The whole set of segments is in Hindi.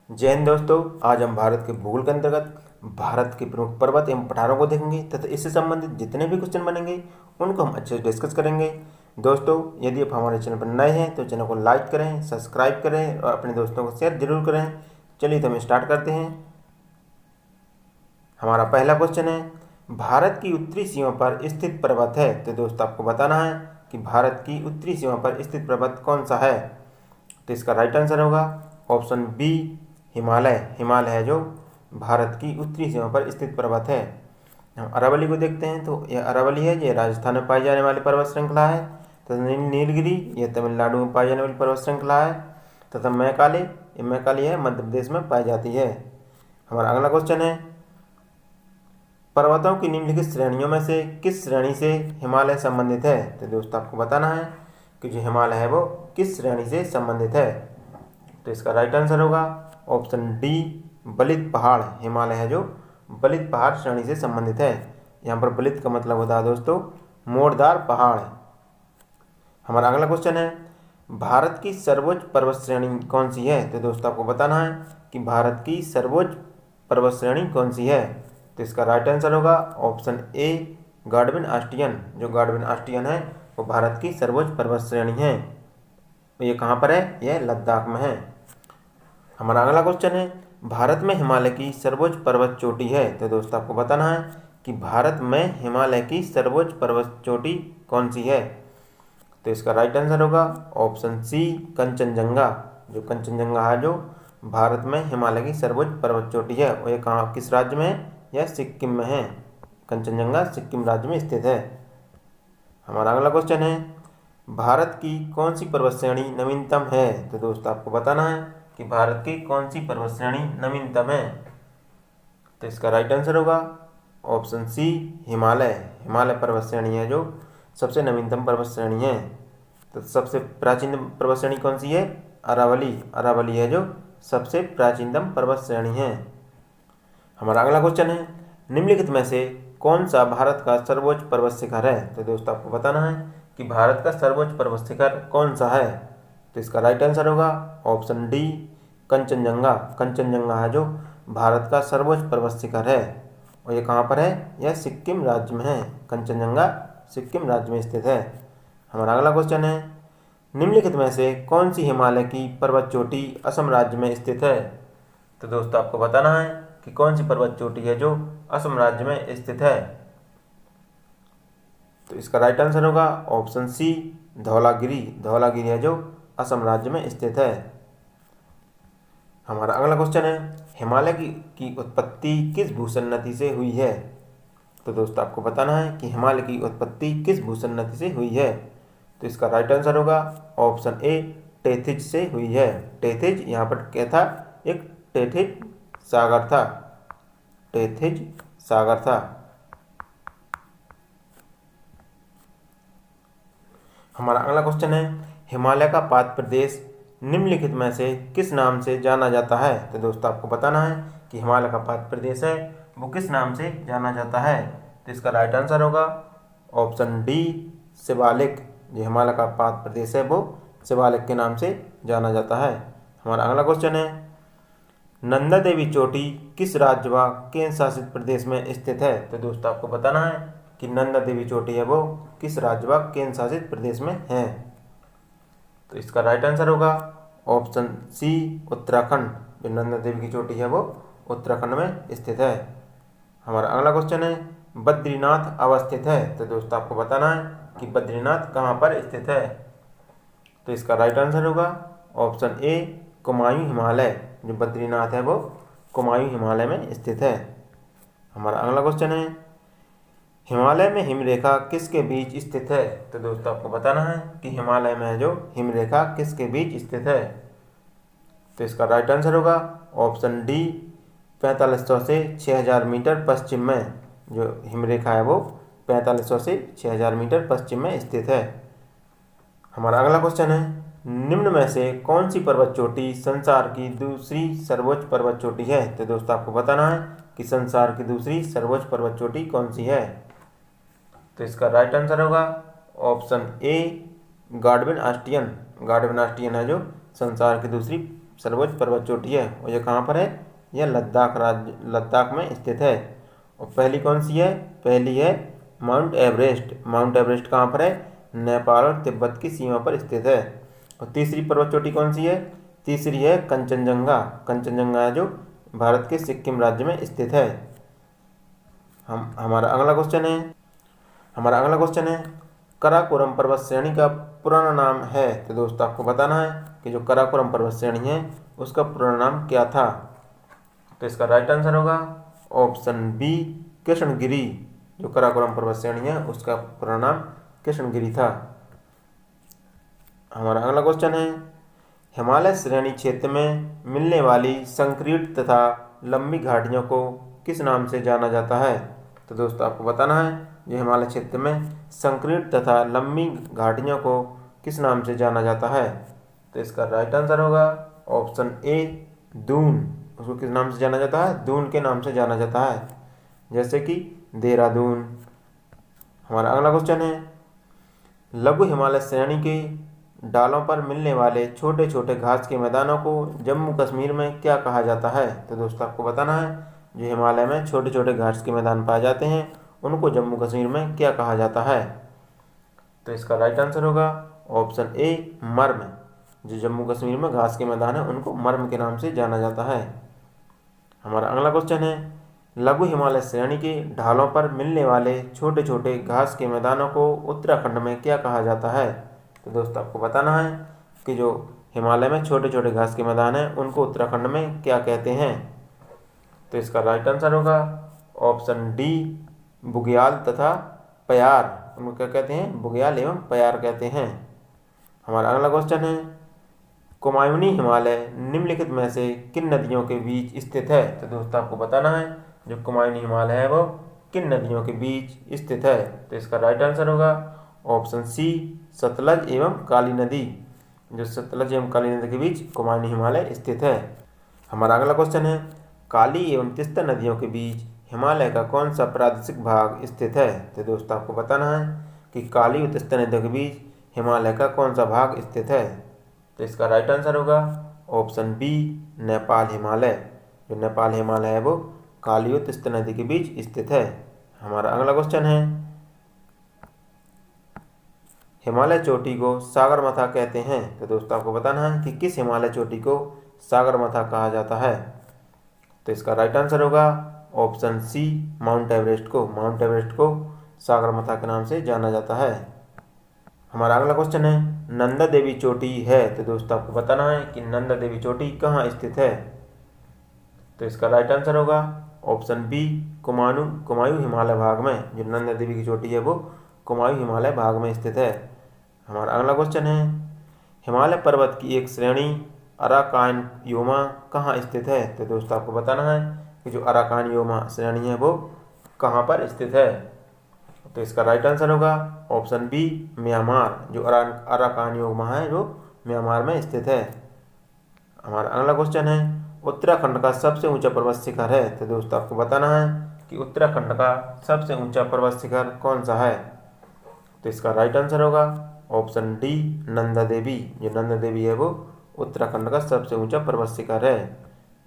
जय हिंद दोस्तों। आज हम भारत के भूगोल के अंतर्गत भारत के प्रमुख पर्वत एवं पठारों को देखेंगे तथा इससे संबंधित जितने भी क्वेश्चन बनेंगे उनको हम अच्छे से डिस्कस करेंगे। दोस्तों, यदि आप हमारे चैनल पर नए हैं तो चैनल को लाइक करें, सब्सक्राइब करें और अपने दोस्तों को शेयर जरूर करें। चलिए तो हम स्टार्ट करते हैं। हमारा पहला क्वेश्चन है, भारत की उत्तरी सीमा पर स्थित पर्वत है। तो दोस्तों, आपको बताना है कि भारत की उत्तरी सीमा पर स्थित पर्वत कौन सा है। तो इसका राइट आंसर होगा ऑप्शन बी, हिमालय। हिमालय है जो भारत की उत्तरी सीमा पर स्थित पर्वत है। हम अरावली को देखते हैं तो यह अरावली है, ये राजस्थान में पाई जाने वाली पर्वत श्रृंखला है। तो नीलगिरी ये तमिलनाडु में पाई जाने वाली पर्वत श्रृंखला है। तथा मैकाली, ये मैकाली है, मध्य प्रदेश में पाई जाती है। हमारा अगला क्वेश्चन है, पर्वतों की निम्नलिखित श्रेणियों में से किस श्रेणी से हिमालय संबंधित है। तो दोस्तों, आपको बताना है कि जो हिमालय है वो किस श्रेणी से संबंधित है। तो इसका राइट आंसर होगा ऑप्शन डी, बलित पहाड़। हिमालय है जो बलित पहाड़ श्रेणी से संबंधित है। यहाँ पर बलित का मतलब होता है दोस्तों मोड़दार पहाड़। हमारा अगला क्वेश्चन है, भारत की सर्वोच्च पर्वत श्रेणी कौन सी है। तो दोस्तों, आपको बताना है कि भारत की सर्वोच्च पर्वत श्रेणी कौन सी है। तो इसका राइट आंसर होगा ऑप्शन ए, गार्डविन आस्टियन। जो गार्डविन आस्टियन है वो भारत की सर्वोच्च पर्वत श्रेणी है। ये कहाँ पर है? यह लद्दाख में है। हमारा अगला क्वेश्चन है, भारत में हिमालय की सर्वोच्च पर्वत चोटी है। तो दोस्तों, आपको बताना है कि भारत में हिमालय की सर्वोच्च पर्वत चोटी कौन सी है। तो इसका राइट आंसर होगा ऑप्शन सी, कंचनजंगा। जो कंचनजंगा है जो भारत में हिमालय की सर्वोच्च पर्वत चोटी है और ये कहाँ, किस राज्य में है? यह सिक्किम में है। कंचनजंगा सिक्किम राज्य में स्थित है। हमारा अगला क्वेश्चन है, भारत की कौन सी पर्वत श्रेणी नवीनतम है। तो दोस्तों, आपको बताना है कि भारत की कौन सी पर्वत श्रेणी नवीनतम है। तो इसका राइट आंसर होगा ऑप्शन सी, हिमालय। हिमालय पर्वत श्रेणी है जो सबसे नवीनतम पर्वत श्रेणी है। तो सबसे प्राचीनतम पर्वत श्रेणी कौन सी है? अरावली। अरावली है जो सबसे प्राचीनतम पर्वत श्रेणी है। हमारा अगला क्वेश्चन है, निम्नलिखित में से कौन सा भारत का सर्वोच्च पर्वत शिखर है। तो दोस्तों, आपको बताना है कि भारत का सर्वोच्च पर्वत शिखर कौन सा है। तो इसका राइट आंसर होगा ऑप्शन डी, कंचनजंगा। कंचनजंगा है जो भारत का सर्वोच्च पर्वत शिखर है और ये कहाँ पर है? यह सिक्किम राज्य में है। कंचनजंगा सिक्किम राज्य में स्थित है। हमारा अगला क्वेश्चन है, निम्नलिखित में से कौन सी हिमालय की पर्वत चोटी असम राज्य में स्थित है। तो दोस्तों, आपको बताना है कि कौन सी पर्वत चोटी है जो असम राज्य में स्थित है। तो इसका राइट आंसर होगा ऑप्शन सी, धौलागिरी। धौलागिरी है जो असम राज्य में स्थित है। हमारा अगला क्वेश्चन है, हिमालय की उत्पत्ति किस भूस्खलन नदी से हुई है। तो दोस्तों, आपको बताना है कि हिमालय की उत्पत्ति किस भूस्खलन नदी से हुई है। तो इसका राइट आंसर होगा ऑप्शन ए, टेथिज से हुई है। टेथिज यहाँ पर क्या था? एक टेथिज सागर था। टेथिज सागर था। हमारा अगला क्वेश्चन है, हिमालय का पाद प्रदेश निम्नलिखित में से किस नाम से जाना जाता है। तो दोस्तों, आपको बताना है कि हिमालय का पाद प्रदेश है वो किस नाम से जाना जाता है। तो इसका राइट आंसर होगा ऑप्शन डी, शिवालिक। जो हिमालय का पाद प्रदेश है वो शिवालिक के नाम से जाना जाता है। हमारा अगला क्वेश्चन है, नंदा देवी चोटी किस राज्य व केंद्र शासित प्रदेश में स्थित है। तो दोस्तों, आपको बताना है कि नंदा देवी चोटी है वो किस राज्य व केंद्र शासित प्रदेश में है। तो इसका राइट आंसर होगा ऑप्शन सी, उत्तराखंड। जो नंदा देवी की चोटी है वो उत्तराखंड में स्थित है। हमारा अगला क्वेश्चन है, बद्रीनाथ अवस्थित है। तो दोस्तों, आपको बताना है कि बद्रीनाथ कहाँ पर स्थित है। तो इसका राइट आंसर होगा ऑप्शन ए, कुमायूं हिमालय। जो बद्रीनाथ है वो कुमायूं हिमालय में स्थित है। हमारा अगला क्वेश्चन है, हिमालय में हिमरेखा किसके बीच स्थित है। तो दोस्तों, आपको बताना है कि हिमालय में जो हिमरेखा किसके बीच स्थित है। तो इसका राइट आंसर होगा ऑप्शन डी, 4500 से 6000 मीटर पश्चिम में। जो हिमरेखा है वो 4500 से 6000 मीटर पश्चिम में स्थित है। हमारा अगला क्वेश्चन है, निम्न में से कौन सी पर्वत चोटी संसार की दूसरी सर्वोच्च पर्वत चोटी है। तो दोस्तों, आपको बताना है कि संसार की दूसरी सर्वोच्च पर्वत चोटी कौन सी है। तो इसका राइट आंसर होगा ऑप्शन ए, गार्डविन आस्टियन। गार्डविन आस्टियन है जो संसार की दूसरी सर्वोच्च पर्वत चोटी है और ये कहाँ पर है, यह लद्दाख में स्थित है। और पहली कौन सी है, पहली है माउंट एवरेस्ट। माउंट एवरेस्ट कहाँ पर है, नेपाल और तिब्बत की सीमा पर स्थित है। और तीसरी पर्वत चोटी कौन सी है, तीसरी है कंचनजंगा। कंचनजंगा है जो भारत के सिक्किम राज्य में स्थित है। हमारा अगला क्वेश्चन है काराकोरम पर्वत श्रेणी का पुराना नाम है। तो दोस्तों आपको बताना है कि जो काराकोरम पर्वत श्रेणी है उसका पुराना नाम क्या था। तो इसका राइट आंसर होगा ऑप्शन बी कृष्णगिरी। जो काराकोरम पर्वत श्रेणी है उसका पुराना नाम कृष्णगिरी था। हमारा अगला क्वेश्चन है हिमालय श्रेणी क्षेत्र में मिलने वाली संक्रीट तथा लंबी घाटियों को किस नाम से जाना जाता है। तो दोस्तों आपको बताना है जो हिमालय क्षेत्र में संक्रीट तथा लंबी घाटियों को किस नाम से जाना जाता है। तो इसका राइट आंसर होगा ऑप्शन ए दून। उसको किस नाम से जाना जाता है, दून के नाम से जाना जाता है, जैसे कि देहरादून। हमारा अगला क्वेश्चन है लघु हिमालय श्रेणी के डालों पर मिलने वाले छोटे छोटे घास के मैदानों को जम्मू कश्मीर में क्या कहा जाता है। तो दोस्तों आपको बताना है जो हिमालय में छोटे छोटे घास के मैदान पाए जाते हैं उनको जम्मू कश्मीर में क्या कहा जाता है। तो इसका राइट आंसर होगा ऑप्शन ए मर्म। जो जम्मू कश्मीर में घास के मैदान है उनको मर्म के नाम से जाना जाता है। हमारा अगला क्वेश्चन है लघु हिमालय श्रेणी के ढालों पर मिलने वाले छोटे छोटे घास के मैदानों को उत्तराखंड में क्या कहा जाता है। तो दोस्तों आपको बताना है कि जो हिमालय में छोटे छोटे घास के मैदान हैं उनको उत्तराखंड में क्या कहते हैं। तो इसका राइट आंसर होगा ऑप्शन डी बुग्याल तथा प्यार। उनको क्या कहते हैं, बुग्याल एवं प्यार कहते हैं। हमारा अगला क्वेश्चन है कुमायूनी हिमालय निम्नलिखित में से किन नदियों के बीच स्थित है। तो दोस्तों आपको बताना है जो कुमायूनी हिमालय है वो किन नदियों के बीच स्थित है। तो इसका राइट आंसर होगा ऑप्शन सी सतलज एवं काली नदी। जो सतलज एवं काली नदी के बीच कुमायूनी हिमालय स्थित है। हमारा अगला क्वेश्चन है काली एवं तीस्ता नदियों के बीच हिमालय का कौन सा प्रादेशिक भाग स्थित है। तो दोस्तों आपको बताना है कि काली और तीस्ता नदियों के बीच हिमालय का कौन सा भाग स्थित है। तो इसका राइट आंसर होगा ऑप्शन बी नेपाल हिमालय। जो नेपाल हिमालय है वो काली और तीस्ता नदी के बीच स्थित है। हमारा अगला क्वेश्चन है हिमालय चोटी को सागरमाथा कहते हैं। तो दोस्तों आपको बताना है कि किस हिमालय चोटी को सागरमाथा कहा जाता है। तो इसका राइट आंसर होगा ऑप्शन सी माउंट एवरेस्ट को। माउंट एवरेस्ट को सागरमाथा के नाम से जाना जाता है। हमारा अगला क्वेश्चन है नंदा देवी चोटी है। तो दोस्तों आपको बताना है कि नंदा देवी चोटी कहाँ स्थित है। तो इसका राइट आंसर होगा ऑप्शन बी कुमायूं हिमालय भाग में। जो नंदा देवी की चोटी है वो कुमायूं हिमालय भाग में स्थित है। हमारा अगला क्वेश्चन है हिमालय पर्वत की एक श्रेणी अराकानयोमा कहाँ स्थित है। तो दोस्तों आपको बताना है कि जो अराकानयोमा श्रेणी है वो कहाँ पर स्थित है। तो इसका राइट आंसर होगा ऑप्शन बी म्यांमार। जो अराकानयोमा है वो म्यांमार में स्थित है। हमारा अगला क्वेश्चन है उत्तराखंड का सबसे ऊंचा पर्वत शिखर है। तो दोस्तों आपको बताना है कि उत्तराखंड का सबसे ऊंचा पर्वत शिखर कौन सा है। तो इसका राइट आंसर होगा ऑप्शन डी नंदा देवी। जो नंदा देवी है वो उत्तराखंड का सबसे ऊंचा पर्वत शिखर है।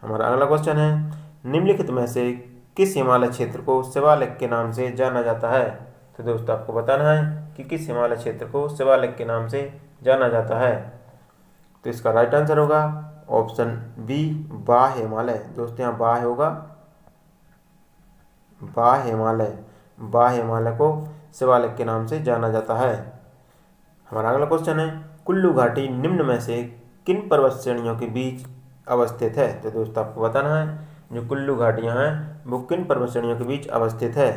हमारा अगला क्वेश्चन है निम्नलिखित में से किस हिमालय क्षेत्र को शिवालिक के नाम से जाना जाता है। तो दोस्तों आपको बताना है कि किस हिमालय क्षेत्र को शिवालिक के नाम से जाना जाता है। तो इसका राइट आंसर होगा ऑप्शन बी बाह हिमालय। दोस्तों यहाँ बाह होगा, बाह हिमालय को शिवालिक के नाम से जाना जाता है। हमारा अगला क्वेश्चन है कुल्लू घाटी निम्न में से किन पर्वत श्रेणियों के बीच अवस्थित है। तो दोस्तों आपको बताना है जो कुल्लू घाटियाँ हैं वो किन पर्वत श्रेणियों के बीच अवस्थित है।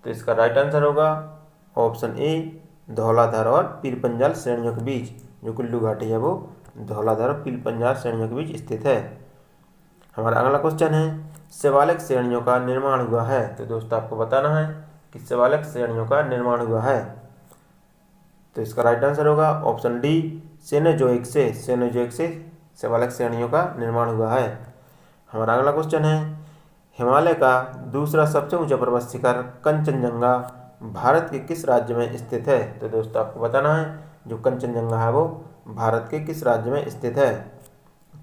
तो इसका राइट आंसर होगा ऑप्शन ए धौलाधर और पीरपंजाल श्रेणियों के बीच। जो कुल्लू घाटी है वो धौलाधर और पीरपंजाल श्रेणियों के बीच स्थित है। हमारा अगला क्वेश्चन है शिवालिक श्रेणियों का निर्माण हुआ है। तो दोस्तों आपको बताना है कि शिवालिक श्रेणियों का निर्माण हुआ है। तो इसका राइट आंसर होगा ऑप्शन डी सेनोजोइक से शिवालिक श्रेणियों का निर्माण हुआ है। हमारा अगला क्वेश्चन है हिमालय का दूसरा सबसे ऊंचा पर्वत शिखर कंचनजंगा भारत के किस राज्य में स्थित है। तो दोस्तों आपको बताना है जो कंचनजंगा है वो भारत के किस राज्य में स्थित है।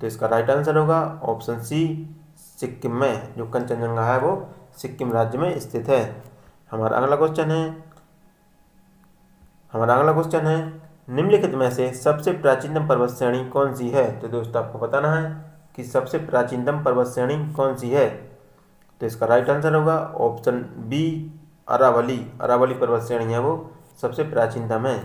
तो इसका राइट आंसर होगा ऑप्शन सी सिक्किम में। जो कंचनजंगा है वो सिक्किम राज्य में स्थित है। हमारा अगला क्वेश्चन है निम्नलिखित में से सबसे प्राचीनतम पर्वत श्रेणी कौन सी है। तो दोस्तों आपको बताना है कि सबसे प्राचीनतम पर्वत श्रेणी कौन सी है। तो इसका राइट आंसर होगा ऑप्शन बी अरावली। अरावली पर्वत श्रेणी है वो सबसे प्राचीनतम है।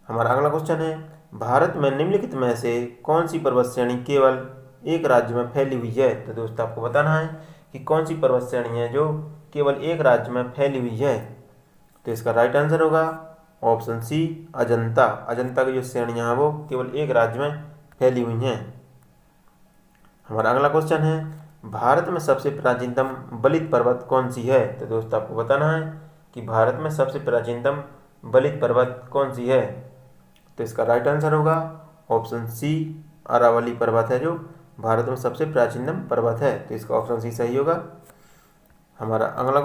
हमारा अगला क्वेश्चन है भारत में निम्नलिखित में से कौन सी पर्वत श्रेणी केवल एक राज्य में फैली हुई है। तो दोस्तों आपको बताना है कि कौन सी पर्वत श्रेणी है जो केवल एक राज्य में फैली हुई है। तो इसका राइट आंसर होगा ऑप्शन सी अजंता। अजंता की जो श्रेणियाँ हैं वो केवल एक राज्य में फैली हुई हैं। हमारा अगला क्वेश्चन है भारत में सबसे प्राचीनतम बलित पर्वत कौन सी है। तो दोस्तों आपको बताना है कि भारत में सबसे प्राचीनतम बलित पर्वत कौन सी है। तो इसका राइट आंसर होगा ऑप्शन सी अरावली पर्वत है जो भारत में सबसे प्राचीनतम पर्वत है। तो इसका ऑप्शन सी सही होगा। हमारा अगला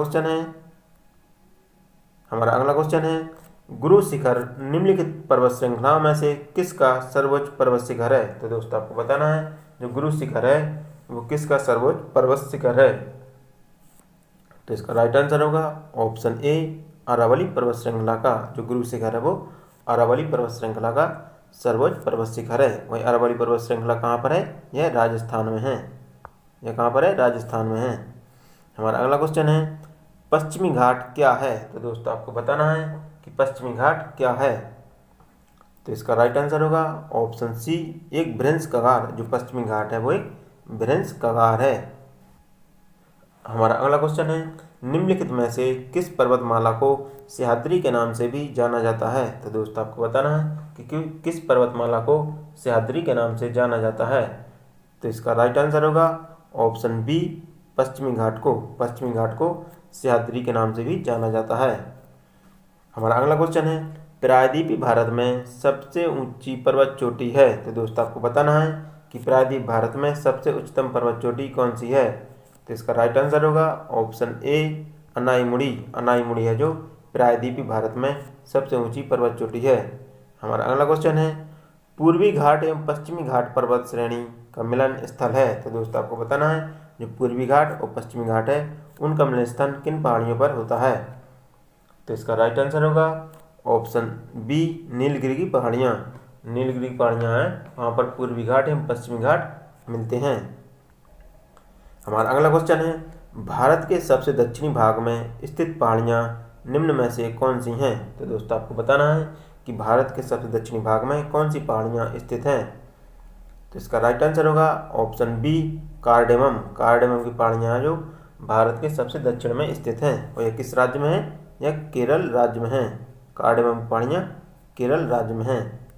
क्वेश्चन है गुरु शिखर निम्नलिखित पर्वत श्रृंखलाओं में से किसका सर्वोच्च पर्वत शिखर है। तो दोस्तों आपको बताना है जो गुरु शिखर है वो किसका सर्वोच्च पर्वत शिखर है। तो इसका राइट आंसर होगा ऑप्शन ए अरावली पर्वत श्रृंखला का। जो गुरु शिखर है वो अरावली पर्वत श्रृंखला का सर्वोच्च पर्वत शिखर है। वही अरावली पर्वत श्रृंखला कहाँ पर है, यह राजस्थान में है। यह कहाँ पर है, राजस्थान में है। हमारा अगला क्वेश्चन है पश्चिमी घाट क्या है। तो दोस्तों आपको बताना है कि पश्चिमी घाट क्या है। तो इसका राइट आंसर होगा ऑप्शन सी एक भ्रंश कगार। जो पश्चिमी घाट है वो एक भ्रंश कगार है। हमारा अगला क्वेश्चन है निम्नलिखित में से किस पर्वतमाला को सह्याद्री के नाम से भी जाना जाता है। तो दोस्तों आपको बताना है कि किस पर्वतमाला को सह्याद्री के नाम से जाना जाता है। तो इसका राइट आंसर होगा ऑप्शन बी पश्चिमी घाट को। पश्चिमी घाट को सह्याद्री के नाम से भी जाना जाता है। हमारा अगला क्वेश्चन है प्रायद्वीपीय भारत में सबसे ऊंची पर्वत चोटी है। तो दोस्तों आपको बताना है कि प्रायद्वीप भारत में सबसे उच्चतम पर्वत चोटी कौन सी है। तो इसका राइट आंसर होगा ऑप्शन ए अनाईमुड़ी। अनाईमुड़ी है जो प्रायद्वीपीय भारत में सबसे ऊंची पर्वत चोटी है। हमारा अगला क्वेश्चन है पूर्वी घाट एवं पश्चिमी घाट पर्वत श्रेणी का मिलन स्थल है। तो दोस्तों आपको बताना है जो पूर्वी घाट और पश्चिमी घाट है उनका मिलन स्थल किन पहाड़ियों पर होता है। तो इसका राइट आंसर होगा ऑप्शन बी नीलगिरी की पहाड़ियाँ। नीलगिरी की पहाड़ियाँ हैं वहाँ पर पूर्वी घाट एवं पश्चिमी घाट मिलते हैं। हमारा अगला क्वेश्चन है भारत के सबसे दक्षिणी भाग में स्थित पहाड़ियाँ निम्न में से कौन सी हैं। तो दोस्तों आपको बताना है कि भारत के सबसे दक्षिणी भाग में कौन सी पहाड़ियाँ स्थित हैं। तो इसका राइट आंसर होगा ऑप्शन बी कार्डेमम। कार्डेमम की पहाड़ियाँ जो भारत के सबसे दक्षिण में स्थित हैं और यह किस राज्य में है, यह केरल राज्य में है। कार्डेमम की पहाड़ियाँ केरल राज्य में हैं।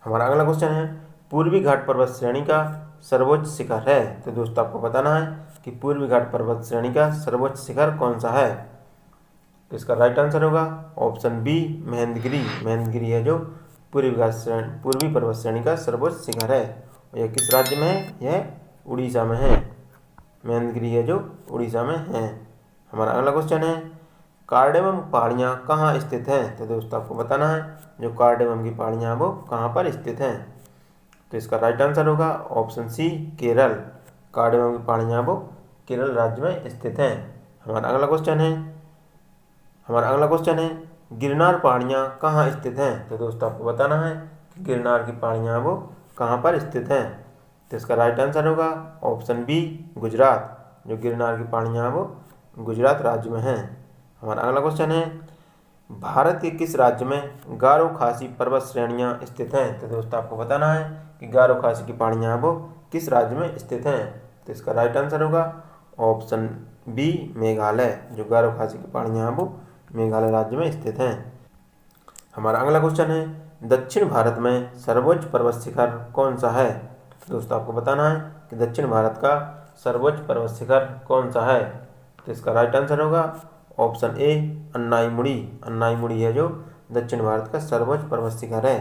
हमारा अगला क्वेश्चन है पूर्वी घाट पर्वत श्रेणी का सर्वोच्च शिखर है। तो दोस्तों आपको बताना है कि पूर्वी घाट पर्वत श्रेणी का सर्वोच्च शिखर कौन सा है। तो इसका राइट आंसर होगा ऑप्शन बी महेंद्रगिरी। महेंद्रगिरी है जो पूर्वी पर्वत श्रेणी का सर्वोच्च शिखर है और यह किस राज्य में है, यह उड़ीसा में है। महेंद्रगिरी है जो उड़ीसा में है। हमारा अगला क्वेश्चन है कार्डेमम पहाड़ियाँ कहाँ स्थित हैं। तो दोस्तों आपको बताना है जो कार्डेमम की पहाड़ियाँ वो कहाँ पर स्थित हैं। तो इसका राइट आंसर होगा ऑप्शन सी केरल। कार्डेमम की पहाड़ियाँ वो केरल राज्य में स्थित हैं। हमारा अगला क्वेश्चन है गिरनार पहाड़ियाँ कहाँ स्थित हैं। तो दोस्तों आपको बताना है कि गिरनार की पहाड़ियाँ वो कहाँ पर स्थित हैं। तो इसका राइट आंसर होगा ऑप्शन बी गुजरात। जो गिरनार की पहाड़ियाँ वो गुजरात राज्य में हैं। हमारा अगला क्वेश्चन है भारत के किस राज्य में गारो खासी पर्वत श्रेणियाँ स्थित हैं। तो दोस्तों आपको बताना है कि गारो खासी की पहाड़ियाँ वो किस राज्य में स्थित हैं। तो इसका राइट आंसर होगा ऑप्शन बी मेघालय। जो गारो खासी की पहाड़ियाँ वो मेघालय राज्य में स्थित हैं। हमारा अगला क्वेश्चन है दक्षिण भारत में सर्वोच्च पर्वत शिखर कौन सा है। तो दोस्तों आपको बताना है कि दक्षिण भारत का सर्वोच्च पर्वत शिखर कौन सा है। तो इसका राइट आंसर होगा ऑप्शन ए अन्नाईमुड़ी। अन्नाईमुड़ी है जो दक्षिण भारत का सर्वोच्च पर्वत शिखर है।